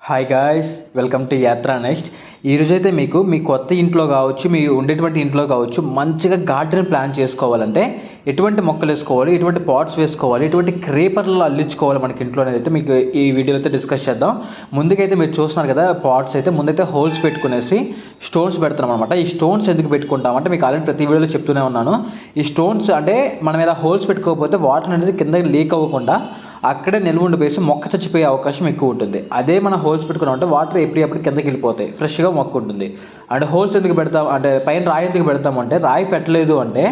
Hi guys, welcome to యాత్ర next. ఈరోజైతే మీకు మీ కొత్త ఇంట్లో కావచ్చు, మీ ఉండేటువంటి ఇంట్లో కావచ్చు, మంచిగా గార్డెన్ ప్లాన్ చేసుకోవాలంటే ఎటువంటి మొక్కలు వేసుకోవాలి, ఎటువంటి పాట్స్ వేసుకోవాలి, ఎటువంటి క్రేపర్లు అల్లించుకోవాలి మనకి ఇంట్లో అనేది అయితే మీకు ఈ వీడియోలో అయితే డిస్కస్ చేద్దాం. ముందుకైతే మీరు చూస్తున్నారు కదా, పాట్స్ అయితే ముందైతే హోల్స్ పెట్టుకునేసి స్టోన్స్ పెడుతున్నాం అనమాట. ఈ స్టోన్స్ ఎందుకు పెట్టుకుంటామంటే మీకు ఆల్రెడీ ప్రతి వీడియోలో చెప్తూనే ఉన్నాను. ఈ స్టోన్స్ అంటే మనం ఇలా హోల్స్ పెట్టుకోకపోతే వాటర్ అనేది కింద లీక్ అవ్వకుండా అక్కడే నిల్వ ఉండిపోయి మొక్క చచ్చిపోయే అవకాశం ఎక్కువ ఉంటుంది. అదే మనం హోల్స్ పెట్టుకున్నామంటే వాటర్ ఎప్పటికప్పుడు కిందకి వెళ్ళిపోతాయి, ఫ్రెష్గా మొక్క ఉంటుంది. అండ్ హోల్స్ ఎందుకు పెడతాం అంటే పైన రాయి ఎందుకు పెడతామంటే, రాయి పెట్టలేదు అంటే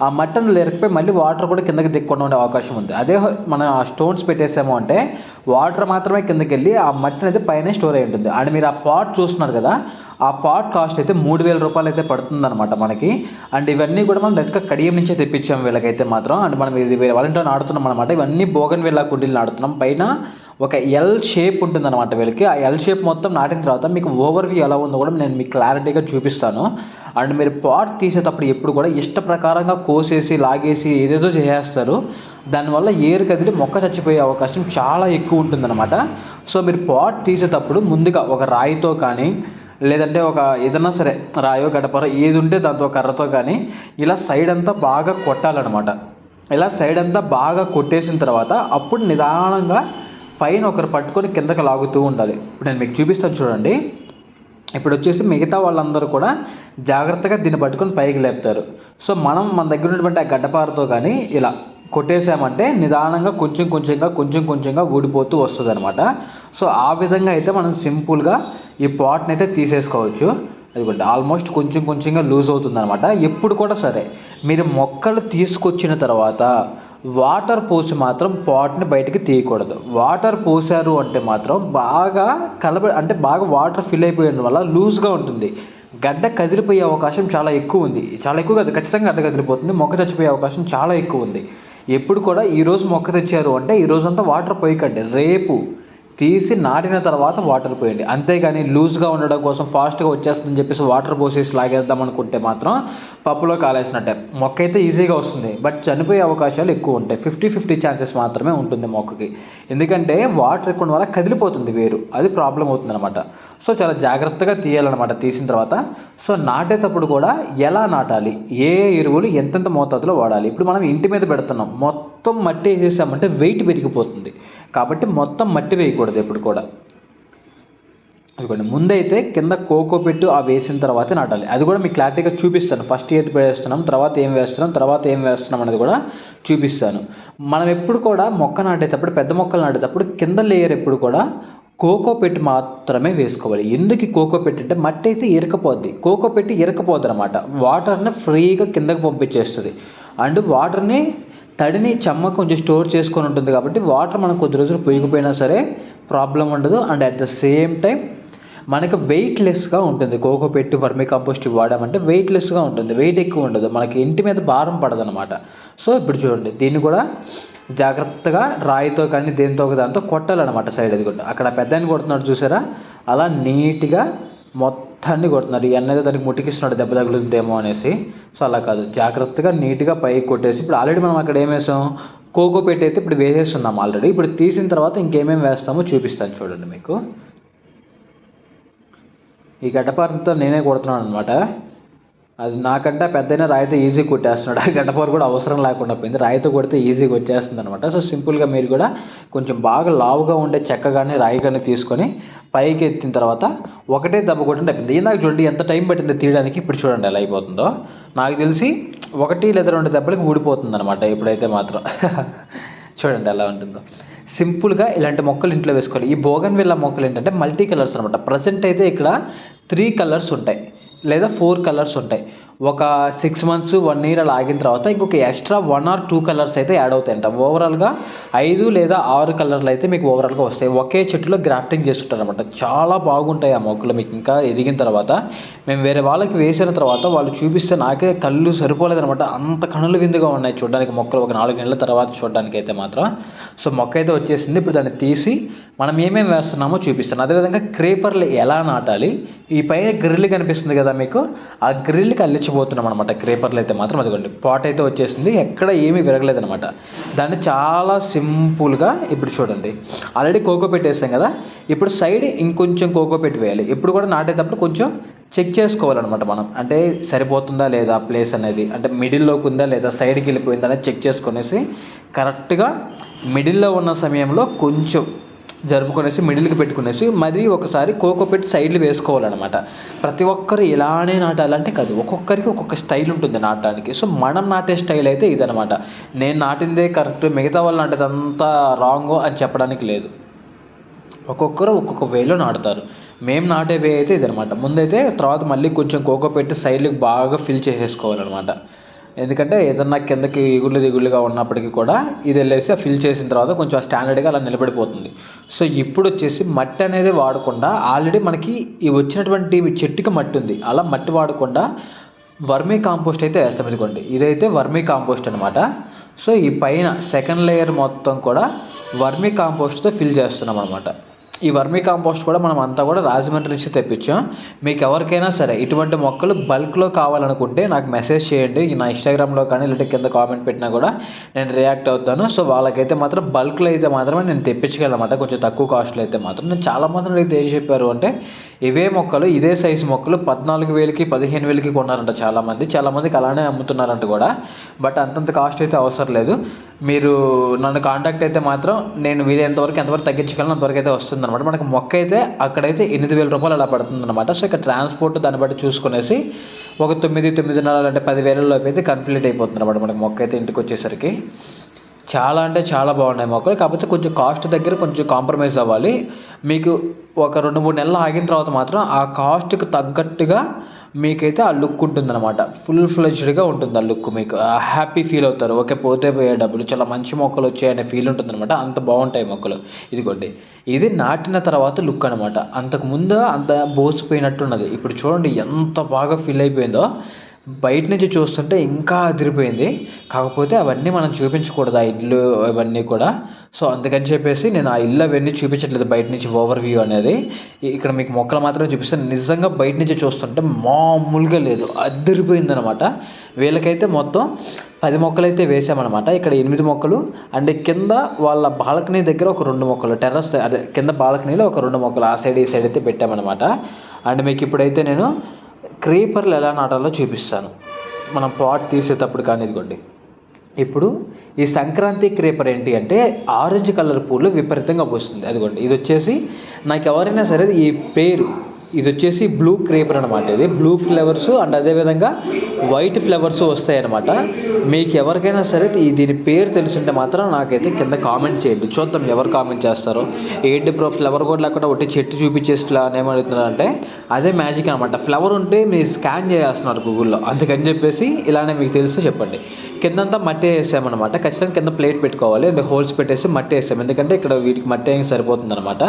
ఆ మట్టను లేకపోయి మళ్ళీ వాటర్ కూడా కిందకి దిక్కుండా ఉండే అవకాశం ఉంది. అదే మనం ఆ స్టోన్స్ పెట్టేసాము అంటే వాటర్ మాత్రమే కిందకి వెళ్ళి ఆ మట్టి అనేది పైన స్టోర్ అయి ఉంటుంది. అండ్ మీరు ఆ పాట్ చూస్తున్నారు కదా, ఆ పాట్ కాస్ట్ అయితే 3,000 రూపాయలు అయితే పడుతుందన్నమాట మనకి. అండ్ ఇవన్నీ కూడా మనం డైరెక్ట్గా కడియం నుంచే తెప్పించాము వీళ్ళకైతే మాత్రం. అండ్ మనం ఇది వాళ్ళంటే నాడుతున్నాం అనమాట. ఇవన్నీ బోగన్ వీళ్ళ కుండీలు నాడుతున్నాం. పైన ఒక ఎల్ షేప్ ఉంటుందన్నమాట వీళ్ళకి. ఆ ఎల్ షేప్ మొత్తం నాటిన తర్వాత మీకు ఓవర్వ్యూ ఎలా ఉందో కూడా నేను మీకు క్లారిటీగా చూపిస్తాను. అండ్ మీరు పాట్ తీసేటప్పుడు ఎప్పుడు కూడా ఇష్ట ప్రకారంగా కోసేసి లాగేసి ఏదేదో చేసేస్తారు. దానివల్ల ఏరు కదిలి మొక్క చచ్చిపోయే అవకాశం చాలా ఎక్కువ ఉంటుందన్నమాట. సో మీరు పాట్ తీసేటప్పుడు ముందుగా ఒక రాయితో కానీ లేదంటే ఒక ఏదన్నా సరే రాయో గడపరో ఏది ఉంటే దాంతో కర్రతో కానీ ఇలా సైడ్ అంతా బాగా కొట్టాలన్నమాట. ఇలా సైడ్ అంతా బాగా కొట్టేసిన తర్వాత అప్పుడు నిదానంగా పైన ఒకరు పట్టుకొని కిందకి లాగుతూ ఉండాలి. ఇప్పుడు నేను మీకు చూపిస్తాను చూడండి. ఇప్పుడు వచ్చేసి మిగతా వాళ్ళందరూ కూడా జాగ్రత్తగా దీన్ని పట్టుకొని పైకి లేపుతారు. సో మన దగ్గర ఉన్నటువంటి ఆ గడ్డపారతో కానీ ఇలా కొట్టేసామంటే నిదానంగా కొంచెం కొంచెంగా ఊడిపోతూ వస్తుంది అనమాట. సో ఆ విధంగా అయితే మనం సింపుల్గా ఈ పాట్ని అయితే తీసేసుకోవచ్చు. అదిగోండి ఆల్మోస్ట్ కొంచెంగా లూజ్ అవుతుంది అనమాట. ఎప్పుడు కూడా సరే మీరు మొక్కలు తీసుకొచ్చిన తర్వాత వాటర్ పోసి మాత్రం పాట్ని బయటికి తీయకూడదు. వాటర్ పోసారు అంటే మాత్రం బాగా అంటే బాగా వాటర్ ఫిల్ అయిపోయడం వల్ల లూజ్గా ఉంటుంది. గడ్డ కదిలిపోయే అవకాశం చాలా ఎక్కువ ఉంది. చాలా ఎక్కువ కాదు, ఖచ్చితంగా గడ్డ కదిలిపోతుంది. మొక్క చచ్చిపోయే అవకాశం చాలా ఎక్కువ ఉంది. ఎప్పుడు కూడా ఈరోజు మొక్క తెచ్చారు అంటే ఈరోజంతా వాటర్ పోయకండి. రేపు తీసి నాటిన తర్వాత వాటర్ పోయండి. అంతేగాని లూజ్గా ఉండడం కోసం ఫాస్ట్గా వచ్చేస్తుందని చెప్పేసి వాటర్ పోసేసి లాగేద్దాం అనుకుంటే మాత్రం పప్పులో కాలేసినట్టే. మొక్క అయితే ఈజీగా వస్తుంది, బట్ చనిపోయే అవకాశాలు ఎక్కువ ఉంటాయి. 50-50 ఛాన్సెస్ మాత్రమే ఉంటుంది మొక్కకి. ఎందుకంటే వాటర్ ఎక్కువ వల్ల కదిలిపోతుంది వేరు, అది ప్రాబ్లం అవుతుంది అనమాట. సో చాలా జాగ్రత్తగా తీయాలన్నమాట తీసిన తర్వాత. సో నాటేటప్పుడు కూడా ఎలా నాటాలి, ఏ ఎరువులు ఎంతెంత మోతాదులో వాడాలి. ఇప్పుడు మనం ఇంటి మీద పెడుతున్నాం, మొత్తం మట్టి వేసేసామంటే వెయిట్ పెరిగిపోతుంది. కాబట్టి మొత్తం మట్టి వేయకూడదు ఎప్పుడు కూడా. అదిగోండి ముందైతే కింద కోకో పెట్టు ఆ వేసిన తర్వాతే నాటాలి. అది కూడా మీకు క్లారిటీగా చూపిస్తాను. ఫస్ట్ ఏది వేస్తున్నాం, తర్వాత ఏం వేస్తున్నాం అనేది కూడా చూపిస్తాను. మనం ఎప్పుడు కూడా మొక్క నాటేటప్పుడు, పెద్ద మొక్కలు నాటేటప్పుడు కింద లేయర్ ఎప్పుడు కూడా కోకో పెట్టి మాత్రమే వేసుకోవాలి. ఎందుకు కోకో పెట్టి అంటే మట్టి అయితే ఇరకపోద్ది. కోకో పెట్టి ఇరకపోద్ది అనమాట. వాటర్ని ఫ్రీగా కిందకి పంపించేస్తుంది. అండ్ వాటర్ని తడిని చెమ్మ కొంచెం స్టోర్ చేసుకొని ఉంటుంది. కాబట్టి వాటర్ మనం కొద్ది రోజులు పొయ్యిపోయినా సరే ప్రాబ్లం ఉండదు. And at the same time మనకు వెయిట్లెస్గా ఉంటుంది. కోకో పెట్టి వర్మీ కంపోస్ట్ వాడామంటే వెయిట్లెస్గా ఉంటుంది, వెయిట్ ఎక్కువ ఉండదు, మనకి ఇంటి మీద భారం పడదు అనమాట. సో ఇప్పుడు చూడండి, దీన్ని కూడా జాగ్రత్తగా రాయితో కానీ దేంతో దాంతో కొట్టాలన్నమాట. సైడ్ అది కూడా అక్కడ పెద్ద కొడుతున్నాడు చూసారా, అలా నీట్గా మొత్తాన్ని కొడుతున్నారు. ఎన్నైతే దానికి ముట్టికిస్తున్నాడు దెబ్బ తగులుతుందేమో అనేసి. సో అలా కాదు, జాగ్రత్తగా నీట్గా పైకి కొట్టేసి ఇప్పుడు ఆల్రెడీ మనం అక్కడ ఏం వేసాం, కోకో పెట్టి అయితే ఇప్పుడు వేసేస్తున్నాం ఆల్రెడీ. ఇప్పుడు తీసిన తర్వాత ఇంకేమేమి వేస్తామో చూపిస్తాను చూడండి మీకు. ఈ గడ్డపారతో నేనే కొడుతున్నాను అనమాట. అది నాకంటే పెద్దయినా రాయితో ఈజీ కొట్టేస్తున్నాడు. ఆ గడ్డపార కూడా అవసరం లేకుండా పోయింది, రాయితో కొడితే ఈజీగా వచ్చేస్తుంది అనమాట. సో సింపుల్గా మీరు కూడా కొంచెం బాగా లావుగా ఉండే చెక్క కానీ రాయి కానీ తీసుకొని పైకి ఎత్తిన తర్వాత ఒకటే దెబ్బ కొట్టండి అయిపోయింది. ఇందాక చూడండి ఎంత టైం పట్టిందో తీయడానికి, ఇప్పుడు చూడండి ఎలా అయిపోతుందో. నాకు తెలిసి 1 లేదా 2 దెబ్బలకి ఊడిపోతుంది అనమాట ఇప్పుడైతే మాత్రం. చూడండి ఎలా ఉంటుందో. సింపుల్గా ఇలాంటి మొక్కలు ఇంట్లో వేసుకోవాలి. ఈ బోగన్విల్లా మొక్కలు ఏంటంటే మల్టీ కలర్స్ అనమాట. ప్రజెంట్ అయితే ఇక్కడ 3 కలర్స్ ఉంటాయి లేదా 4 కలర్స్ ఉంటాయి. ఒక 6 months 1 year అలా ఆగిన తర్వాత ఇంకొక ఎక్స్ట్రా 1 or 2 కలర్స్ అయితే యాడ్ అవుతాయంట. ఓవరాల్గా 5 లేదా 6 కలర్లు అయితే మీకు ఓవరాల్గా వస్తాయి. ఒకే చెట్టులో గ్రాఫ్టింగ్ చేస్తుంటారు అనమాట. చాలా బాగుంటాయి ఆ మొక్కలు. మీకు ఇంకా ఎదిగిన తర్వాత మేము వేరే వాళ్ళకి వేసిన తర్వాత వాళ్ళు చూపిస్తే నాకే కళ్ళు సరిపోలేదనమాట. అంత కనులు విందుగా ఉన్నాయి చూడడానికి మొక్కలు, ఒక 4 నెలల తర్వాత చూడడానికి అయితే మాత్రం. సో మొక్క అయితే వచ్చేసింది. ఇప్పుడు దాన్ని తీసి మనం ఏమేమి వేస్తున్నామో చూపిస్తాను. అదేవిధంగా క్రేపర్లు ఎలా నాటాలి, ఈ పైన గ్రిల్ కనిపిస్తుంది కదా మీకు, ఆ గ్రిల్కి అల్లించబోతున్నాం అనమాట. క్రేపర్లు అయితే మాత్రం అదిగోండి పాట్ అయితే వచ్చేసింది, ఎక్కడ ఏమీ విరగలేదనమాట. దాన్ని చాలా సింపుల్గా ఇప్పుడు చూడండి, ఆల్రెడీ కోకో పెట్టేసాం కదా, ఇప్పుడు సైడ్ ఇంకొంచెం కోకో పెట్టి వేయాలి. ఇప్పుడు కూడా నాటేటప్పుడు కొంచెం చెక్ చేసుకోవాలన్నమాట మనం, అంటే సరిపోతుందా లేదా ప్లేస్ అనేది, అంటే మిడిల్లోకి ఉందా లేదా సైడ్కి వెళ్ళిపోయిందా అనేది చెక్ చేసుకునేసి కరెక్ట్గా మిడిల్లో ఉన్న సమయంలో కొంచెం జరుపుకునేసి మిడిల్కి పెట్టుకునేసి మరీ ఒకసారి కోకో పెట్టి సైడ్లు వేసుకోవాలన్నమాట. ప్రతి ఒక్కరు ఇలానే నాటాలంటే కాదు, ఒక్కొక్కరికి ఒక్కొక్క స్టైల్ ఉంటుంది నాటడానికి. సో మనం నాటే స్టైల్ అయితే ఇదనమాట. నేను నాటిందే కరెక్ట్, మిగతా వాళ్ళు నాటేదంతా రాంగ్ అని చెప్పడానికి లేదు. ఒక్కొక్కరు ఒక్కొక్క వేలో నాటుతారు. మేము నాటే వే అయితే ఇదనమాట. ముందైతే తర్వాత మళ్ళీ కొంచెం కోకో పెట్టి సైడ్కి బాగా ఫిల్ చేసేసుకోవాలన్నమాట. ఎందుకంటే ఏదన్నా కిందకి దిగుళ్ళుగా ఉన్నప్పటికీ కూడా ఇది వెళ్ళేసి ఫిల్ చేసిన తర్వాత కొంచెం స్టాండర్డ్గా అలా నిలబడిపోతుంది. సో ఇప్పుడు వచ్చేసి మట్టి అనేది వాడకుండా, ఆల్రెడీ మనకి ఈ వచ్చినటువంటి చెట్టుకి మట్టి ఉంది, అలా మట్టి వాడకుండా వర్మీ కాంపోస్ట్ అయితే వేస్తాం. ఇదిగోండి ఇదైతే వర్మీ కాంపోస్ట్ అనమాట. సో ఈ పైన సెకండ్ లేయర్ మొత్తం కూడా వర్మీ కాంపోస్ట్తో ఫిల్ చేస్తున్నాం అనమాట. ఈ వర్మీ కాంపోస్ట్ కూడా మనం అంతా కూడా రాజమండ్రి నుంచి తెప్పించాం. మీకు ఎవరికైనా సరే ఇటువంటి మొక్కలు బల్క్లో కావాలనుకుంటే నాకు మెసేజ్ చేయండి, నా ఇన్స్టాగ్రామ్లో కానీ లేదంటే కింద కామెంట్ పెట్టినా కూడా నేను రియాక్ట్ అవుతాను. సో వాళ్ళకైతే మాత్రం బల్క్లో అయితే మాత్రమే నేను తెప్పించగలనమాట, కొంచెం తక్కువ కాస్ట్లో అయితే మాత్రం. నేను చాలామంది అయితే ఏం చెప్పారు అంటే ఇవే మొక్కలు ఇదే సైజు మొక్కలు 14,000కి 15,000కి కొన్నారంట చాలామందికి అలానే అమ్ముతున్నారంట కూడా. బట్ అంతంత కాస్ట్ అయితే అవసరం లేదు. మీరు నన్ను కాంటాక్ట్ అయితే మాత్రం నేను వీలైనంతవరకు ఎంతవరకు తగ్గించగలను అంతవరకు అయితే వస్తుంది అనమాట. మనకు మొక్క అయితే అక్కడైతే 8,000 రూపాయలు అలా పడుతుంది అనమాట. సో ఇక్కడ ట్రాన్స్పోర్ట్ దాన్ని బట్టి చూసుకునేసి ఒక 9,500 అంటే 10,000 లోపు అయితే కంప్లీట్ అయిపోతుంది అనమాట మనకు మొక్క అయితే ఇంటికి వచ్చేసరికి. చాలా అంటే చాలా బాగున్నాయి మొక్కలు, కాకపోతే కొంచెం కాస్ట్ దగ్గర కొంచెం కాంప్రమైజ్ అవ్వాలి. మీకు ఒక 2-3 నెలలు ఆగిన తర్వాత మాత్రం ఆ కాస్ట్కి తగ్గట్టుగా మీకైతే ఆ లుక్ ఉంటుందన్నమాట. ఫుల్ ఫ్లెడ్జ్డ్గా ఉంటుంది ఆ లుక్. మీకు హ్యాపీ ఫీల్ అవుతారు, ఓకే పోతే పోయే డబ్బులు చాలా మంచి మొక్కలు వచ్చాయనే ఫీల్ ఉంటుందన్నమాట. అంత బాగుంటాయి మొక్కలు. ఇదిగోండి ఇది నాటిన తర్వాత లుక్ అనమాట. అంతకుముందు అంత బోసిపోయినట్టున్నది, ఇప్పుడు చూడండి ఎంత బాగా ఫీల్ అయిపోయిందో. బయట నుంచి చూస్తుంటే ఇంకా అదిరిపోయింది. కాకపోతే అవన్నీ మనం చూపించకూడదు, ఆ ఇల్లు ఇవన్నీ కూడా. సో అందుకని చెప్పేసి నేను ఆ ఇల్లు అవన్నీ చూపించట్లేదు బయట నుంచి ఓవర్ వ్యూ అనేది. ఇక్కడ మీకు మొక్కలు మాత్రమే చూపిస్తాను. నిజంగా బయట నుంచి చూస్తుంటే మామూలుగా లేదు, అదిరిపోయిందనమాట. వీళ్ళకైతే మొత్తం 10 మొక్కలు అయితే వేసామన్నమాట. ఇక్కడ 8 మొక్కలు అండ్ కింద వాళ్ళ బాల్కనీ దగ్గర ఒక 2 మొక్కలు, టెర్రస్ అదే కింద బాల్కనీలో ఒక 2 మొక్కలు ఆ సైడ్ ఈ సైడ్ అయితే పెట్టామన్నమాట. అండ్ మీకు ఇప్పుడైతే నేను క్రీపర్లు ఎలా నాటాలో చూపిస్తాను, మనం పాట్ తీసేటప్పుడు కానీ. ఇదిగోండి ఇప్పుడు ఈ సంక్రాంతి క్రీపర్ ఏంటి అంటే ఆరెంజ్ కలర్ పూలు విపరీతంగా పూస్తుంది. అదిగోండి ఇది వచ్చేసి నాకు ఎవరైనా సరే ఈ పేరు, ఇది వచ్చేసి బ్లూ క్రీపర్ అనమాట. ఇది బ్లూ ఫ్లవర్స్ అండ్ అదేవిధంగా వైట్ ఫ్లవర్స్ వస్తాయి అనమాట. మీకు ఎవరికైనా సరే దీని పేరు తెలుసుంటే మాత్రం నాకైతే కింద కామెంట్ చేయండి, చూద్దాం ఎవరు కామెంట్ చేస్తారో. ఏంటి బ్రో ఫ్లవర్ కూడా లేకుండా ఒకటి చెట్టు చూపించేసి ఏమడుగుతున్నారంటే అదే మ్యాజిక్ అనమాట. ఫ్లవర్ ఉంటే మీరు స్కాన్ చేస్తున్నారు గూగుల్లో, అందుకని చెప్పేసి ఇలానే మీకు తెలిస్తే చెప్పండి. కిందంతా మట్టి వేసామన్నమాట. ఖచ్చితంగా కింద ప్లేట్ పెట్టుకోవాలి అండ్ హోల్స్ పెట్టేసి మట్టి వేసాం, ఎందుకంటే ఇక్కడ వీటికి మట్టి ఏం సరిపోతుంది అనమాట.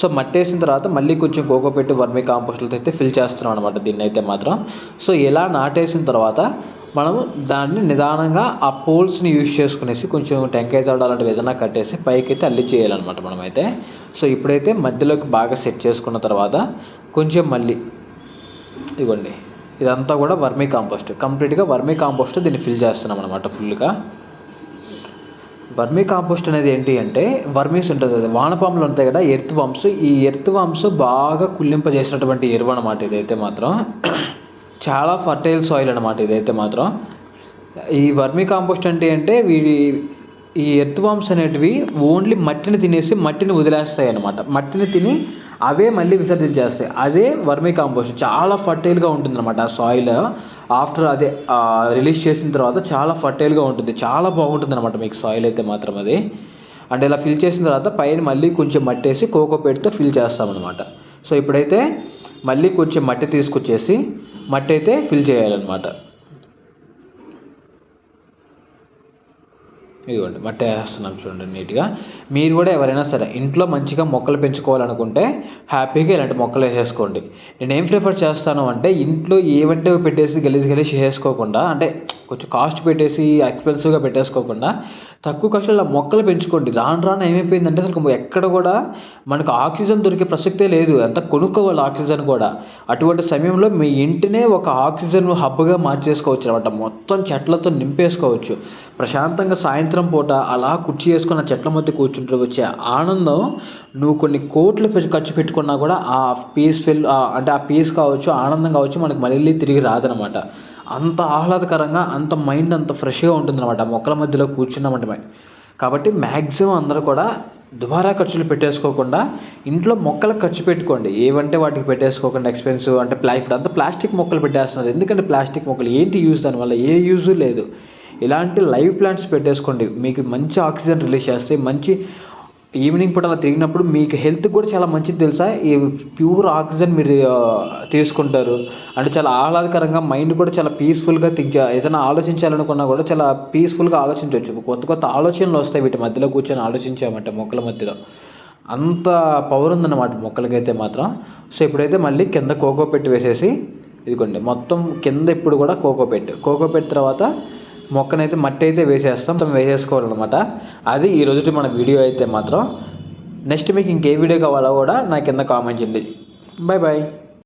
సో మట్టి వేసిన తర్వాత మళ్ళీ కొంచెం కోకో పెట్టి వర్మీ కాంపోస్ట్లతో అయితే ఫిల్ చేస్తున్నాం అనమాట దీన్ని అయితే మాత్రం. సో ఇలా నాటేసిన తర్వాత మనము దాన్ని నిదానంగా ఆ పోల్స్ని యూజ్ చేసుకునేసి కొంచెం టెంకాయ తోడ అలాంటివి ఏదైనా కట్టేసి పైకి అయితే అల్లి చేయాలన్నమాట మనమైతే. సో ఇప్పుడైతే మధ్యలోకి బాగా సెట్ చేసుకున్న తర్వాత కొంచెం మళ్ళీ ఇవ్వండి ఇదంతా కూడా వర్మీ కాంపోస్ట్, కంప్లీట్గా వర్మీ కాంపోస్ట్ దీన్ని ఫిల్ చేస్తున్నాం అనమాట ఫుల్గా. వర్మీ కాంపోస్ట్ అనేది ఏంటి అంటే వర్మీస్ ఉంటుంది, అది వానపాములు ఉంటాయి కదా, ఎర్త్ వామ్స్. ఈ ఎర్త్ వామ్స్ బాగా కుళ్ళింపజేసినటువంటి ఎరువు అనమాట ఇదైతే మాత్రం. చాలా ఫర్టైల్ సాయిల్ అనమాట ఇదైతే మాత్రం. ఈ వర్మీ కాంపోస్ట్ అంటే ఈ ఎర్త్ వామ్స్ అనేటివి ఓన్లీ మట్టిని తినేసి మట్టిని వదిలేస్తాయి అనమాట. మట్టిని తిని అవే మళ్ళీ విసర్జించేస్తాయి. అదే వర్మీ కాంపోస్ట్ చాలా ఫర్టైల్గా ఉంటుంది అనమాట. ఆ సాయిల్ ఆఫ్టర్ అదే రిలీజ్ చేసిన తర్వాత చాలా ఫర్టైల్గా ఉంటుంది, చాలా బాగుంటుంది అనమాట మీకు సాయిల్ అయితే మాత్రం అది. అంటే ఇలా ఫిల్ చేసిన తర్వాత పైన మళ్ళీ కొంచెం మట్టి వేసి కోకో పెట్టుతో ఫిల్ చేస్తామన్నమాట. సో ఇప్పుడైతే మళ్ళీ కొంచెం మట్టి తీసుకొచ్చేసి మట్టి అయితే ఫిల్ చేయాలన్నమాట. ఇదిగోండి మట్టి వేస్తున్నాం చూడండి నీట్గా. మీరు కూడా ఎవరైనా సరే ఇంట్లో మంచిగా మొక్కలు పెంచుకోవాలనుకుంటే హ్యాపీగా ఇలాంటి మొక్కలు వేసేసుకోండి. నేను ఏం ప్రిఫర్ చేస్తాను అంటే ఇంట్లో ఏవంటే పెట్టేసి గలీజ్ చేసుకోకుండా, అంటే కొంచెం కాస్ట్ పెట్టేసి ఎక్స్పెన్సివ్గా పెట్టేసుకోకుండా తక్కువ ఖర్చులో మొక్కలు పెంచుకోండి. రాను రాను ఏమైపోయిందంటే అసలు ఎక్కడ కూడా మనకు ఆక్సిజన్ దొరికే ప్రసక్తే లేదు. అంతా కొనుక్కోవాలి ఆక్సిజన్ కూడా. అటువంటి సమయంలో మీ ఇంటినే ఒక ఆక్సిజన్ హబ్‌గా మార్చేసుకోవచ్చు అనమాట. మొత్తం చెట్లతో నింపేసుకోవచ్చు. ప్రశాంతంగా సాయంత్రం పూట అలా కుర్చీ ఏసుకొని ఆ చెట్ల మధ్య కూర్చుంటే వచ్చే ఆనందం నువ్వు కొన్ని కోట్లు ఖర్చు పెట్టుకున్నా కూడా ఆ అంటే ఆ పీస్ కావచ్చు, ఆనందం కావచ్చు మనకు మళ్ళీ తిరిగి రాదనమాట. అంత ఆహ్లాదకరంగా, అంత మైండ్ అంత ఫ్రెష్‌గా ఉంటుందనమాట మొక్కల మధ్యలో కూర్చున్నామంటే. కాబట్టి మ్యాక్సిమం అందరూ కూడా దుబారా ఖర్చులు పెట్టేసుకోకుండా ఇంట్లో మొక్కలకు ఖర్చు పెట్టుకోండి. ఏవంటే వాటికి పెట్టేసుకోకుండా ఎక్స్‌పెన్సివ్ అంటే ఇప్పుడంతా ప్లాస్టిక్ మొక్కలు పెట్టేస్తున్నారు. ఎందుకంటే ప్లాస్టిక్ మొక్కలు ఏంటి యూజ్ దానివల్ల? ఏ యూజు లేదు. ఇలాంటి లైవ్ ప్లాంట్స్ పెట్టేసుకోండి. మీకు మంచి ఆక్సిజన్ రిలీజ్ చేస్తాయి. మంచి ఈవినింగ్ పూట అలా తిరిగినప్పుడు మీకు హెల్త్‌కి కూడా చాలా మంచిది తెలుసా? ఈ ప్యూర్ ఆక్సిజన్ మీరు తీసుకుంటారు. అంటే చాలా ఆహ్లాదకరంగా మైండ్ కూడా చాలా పీస్‌ఫుల్‌గా ఏదైనా ఆలోచించాలనుకున్నా కూడా చాలా పీస్‌ఫుల్‌గా ఆలోచించొచ్చు. కొత్త కొత్త ఆలోచనలు వస్తాయి వీటి మధ్యలో కూర్చొని ఆలోచించామంటే మొక్కల మధ్యలో. అంత పవర్ ఉందన్నమాట మొక్కలకైతే మాత్రం. సో, ఇప్పుడైతే మళ్ళీ కింద కోకోపీట్ వేసేసి ఇదిగోండి మొత్తం కింద ఇప్పుడు కూడా కోకోపీట్ తర్వాత మొక్కనైతే మట్టి అయితే వేసేసుకోవాలన్నమాట. అది ఈరోజుటి మన వీడియో అయితే మాత్రం. నెక్స్ట్ మీకు ఇంకే వీడియో కావాలో కూడా నా కింద కామెంట్ చేయండి. Bye bye.